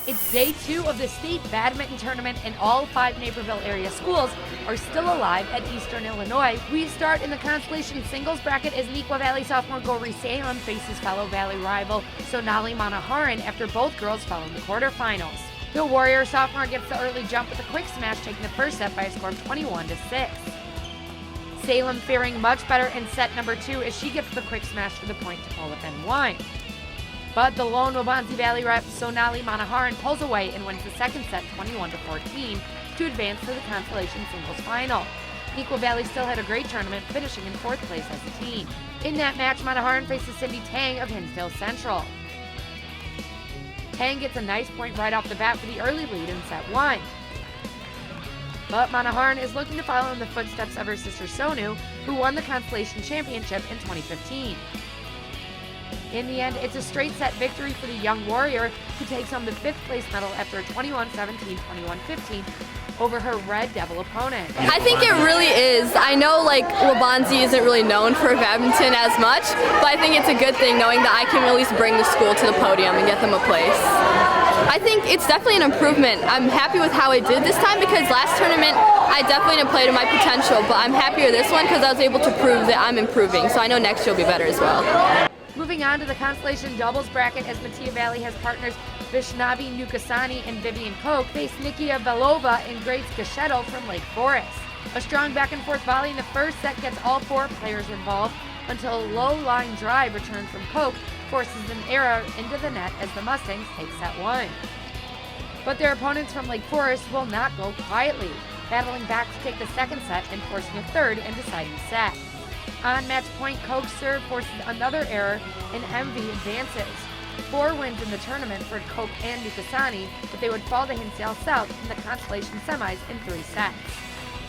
It's day 2 of the state badminton tournament, and all 5 Naperville area schools are still alive at Eastern Illinois. We start in the Consolation singles bracket as Neuqua Valley sophomore Gori Salem faces fellow Valley rival Sonali Manoharan after both girls fell in the quarterfinals. The Warrior sophomore gets the early jump with a quick smash, taking the first set by a score of 21-6. Salem faring much better in set number 2 as she gets the quick smash to the point to pull within 1. But the lone Waubonsie Valley rep Sonali Manoharan pulls away and wins the second set 21-14 to advance to the Consolation singles final. Neuqua Valley still had a great tournament, finishing in 4th place as a team. In that match, Manoharan faces Cindy Tang of Hinsdale Central. Tang gets a nice point right off the bat for the early lead in set 1. But Manoharan is looking to follow in the footsteps of her sister Sonu, who won the Consolation Championship in 2015. In the end, it's a straight set victory for the young Warrior, who takes home the 5th place medal after a 21-17, 21-15 over her Red Devil opponent. I think it really is. I know Waubonsie isn't really known for badminton as much, but I think it's a good thing knowing that I can at least bring the school to the podium and get them a place. I think it's definitely an improvement. I'm happy with how I did this time because last tournament I definitely didn't play to my potential, but I'm happier this one because I was able to prove that I'm improving, so I know next year will be better as well. Moving on to the Consolation doubles bracket as Metea Valley has partners Vishnavi Nukasani and Vivian Koch face Nikia Belova and Grace Gachetto from Lake Forest. A strong back-and-forth volley in the first set gets all 4 players involved until a low-line drive returned from Koch forces an error into the net as the Mustangs take set 1. But their opponents from Lake Forest will not go quietly, battling back to take the second set and forcing a third and deciding set. On match point, Koch's serve forces another error and MV advances. 4 wins in the tournament for Koch and Nukasani, but they would fall to Hinsdale South in the Consolation semis in 3 sets.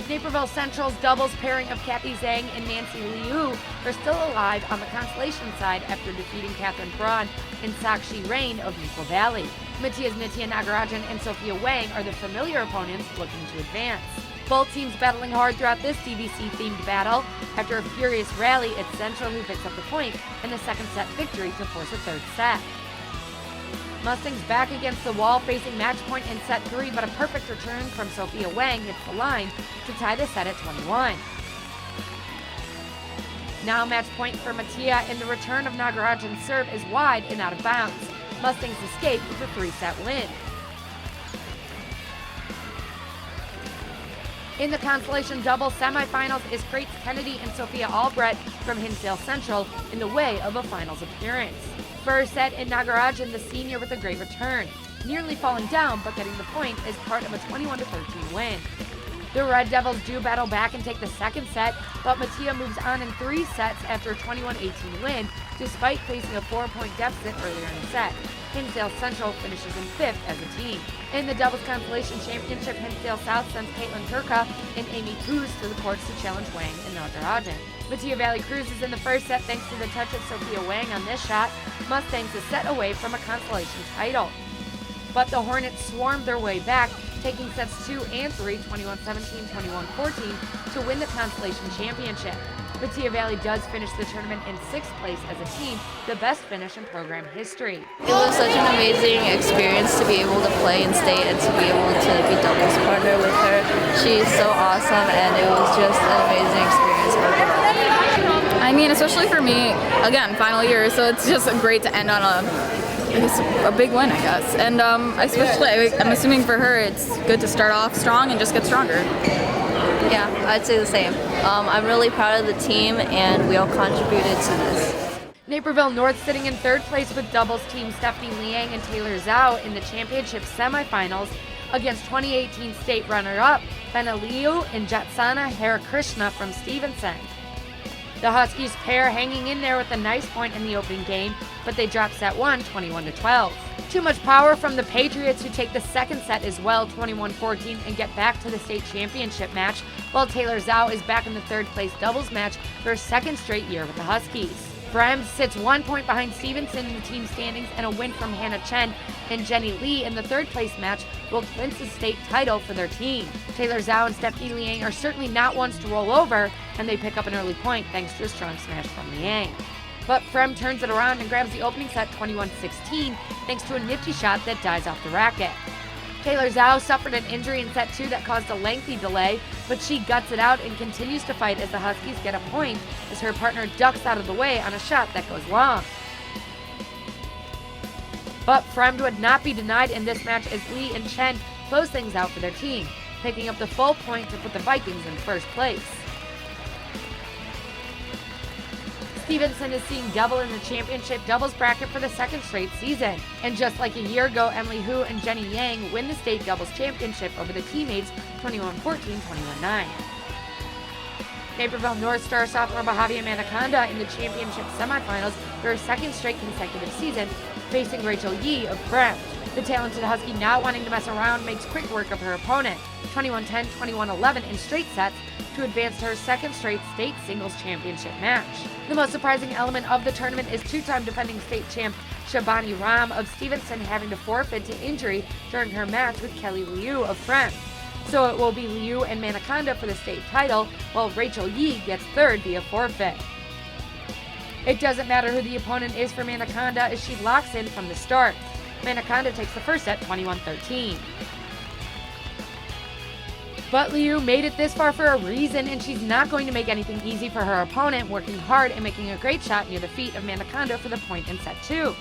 Naperville Central's doubles pairing of Kathy Zhang and Nancy Liu are still alive on the Consolation side after defeating Catherine Braun and Sakshi Rain of Neuqua Valley. Metea's Nitia Nagarajan and Sophia Wang are the familiar opponents looking to advance. Both teams battling hard throughout this DVC-themed battle after a furious rally at Central, who picks up the point in the second set victory to force a third set. Mustangs back against the wall facing match point in set 3, but a perfect return from Sophia Wang hits the line to tie the set at 21. Now match point for Metea, and the return of Nagarajan's serve is wide and out of bounds. Mustangs escape with a 3-set win. In the Consolation doubles semifinals is Crates Kennedy and Sophia Albrecht from Hinsdale Central in the way of a finals appearance. First set in Nagarajan, the senior with a great return, nearly falling down but getting the point as part of a 21-13 win. The Red Devils do battle back and take the second set, but Metea moves on in 3 sets after a 21-18 win, despite facing a 4-point deficit earlier in the set. Hinsdale Central finishes in 5th as a team. In the doubles Consolation Championship, Hinsdale South sends Caitlin Turka and Amy Coos to the courts to challenge Wang and Nagarajan. Metea Valley cruises in the first set thanks to the touch of Sophia Wang on this shot. Mustangs a set away from a Consolation title. But the Hornets swarmed their way back, taking sets 2 and 3, 21-17, 21-14, to win the Consolation Championship. Metea Valley does finish the tournament in 6th place as a team, the best finish in program history. It was such an amazing experience to be able to play in state and to be able to be doubles partner with her. She's so awesome, and it was just an amazing experience overall. I mean, especially for me, again, final year, so it's just great to end on a big win, I guess. And especially, I'm assuming for her, it's good to start off strong and just get stronger. Yeah, I'd say the same. I'm really proud of the team, and we all contributed to this. Naperville North sitting in 3rd place with doubles team Stephanie Liang and Taylor Zhao in the championship semifinals against 2018 state runner-up Fena Liu and Jatsana Harakrishna from Stevenson. The Huskies pair hanging in there with a nice point in the opening game, but they drop set 1, 21-12. Too much power from the Patriots, who take the second set as well, 21-14, and get back to the state championship match, while Taylor Zhao is back in the 3rd place doubles match for a 2nd straight year with the Huskies. Brems sits 1 point behind Stevenson in the team standings, and a win from Hannah Chen and Jenny Lee in the 3rd place match will clinch the state title for their team. Taylor Zhao and Stephanie Liang are certainly not ones to roll over, and they pick up an early point thanks to a strong smash from Liang. But Frem turns it around and grabs the opening set 21-16 thanks to a nifty shot that dies off the racket. Taylor Zhao suffered an injury in set 2 that caused a lengthy delay, but she guts it out and continues to fight as the Huskies get a point as her partner ducks out of the way on a shot that goes long. But Frem would not be denied in this match as Lee and Chen close things out for their team, picking up the full point to put the Vikings in first place. Stevenson is seeing double in the championship doubles bracket for the second straight season. And just like a year ago, Emily Hu and Jenny Yang win the state doubles championship over the teammates 21-14, 21-9. Naperville North star sophomore Mojave Anaconda in the championship semifinals for her second straight consecutive season, facing Rachel Yee of Brent. The talented Husky, not wanting to mess around, makes quick work of her opponent, 21-10, 21-11 in straight sets, to advance to her second straight state singles championship match. The most surprising element of the tournament is two-time defending state champ Shabani Ram of Stevenson having to forfeit to injury during her match with Kelly Liu of Friends. So it will be Liu and Anaconda for the state title, while Rachel Yee gets third via forfeit. It doesn't matter who the opponent is for Anaconda as she locks in from the start. Anaconda takes the first set 21-13. But Liu made it this far for a reason, and she's not going to make anything easy for her opponent, working hard and making a great shot near the feet of Anaconda for the point in set 2.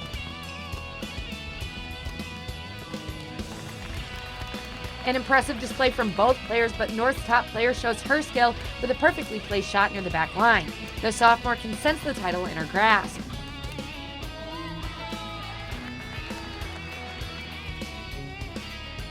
An impressive display from both players, but North's top player shows her skill with a perfectly placed shot near the back line. The sophomore can sense the title in her grasp.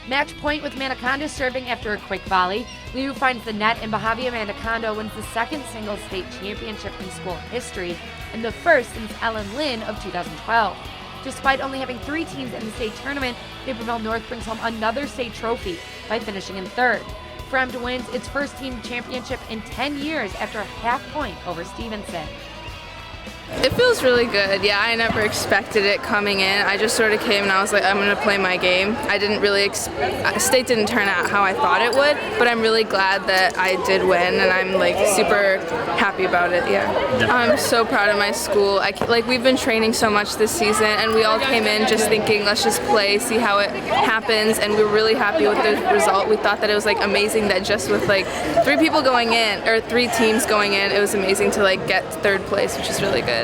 Match point with Anaconda serving after a quick volley. Liu finds the net and Mojave Anaconda wins the second singles state championship in school history and the first since Ellen Lynn of 2012. Despite only having 3 teams in the state tournament, Naperville North brings home another state trophy by finishing in third. Fremd wins its first team championship in 10 years after a half point over Stevenson. It feels really good. Yeah, I never expected it coming in. I just sort of came and I was like, I'm going to play my game. I didn't really, state didn't turn out how I thought it would, but I'm really glad that I did win and I'm like super happy about it, yeah. I'm so proud of my school. We've been training so much this season and we all came in just thinking, let's just play, see how it happens, and we were really happy with the result. We thought that it was like amazing that just with like 3 people going in, or 3 teams going in, it was amazing to like get third place, which is really good.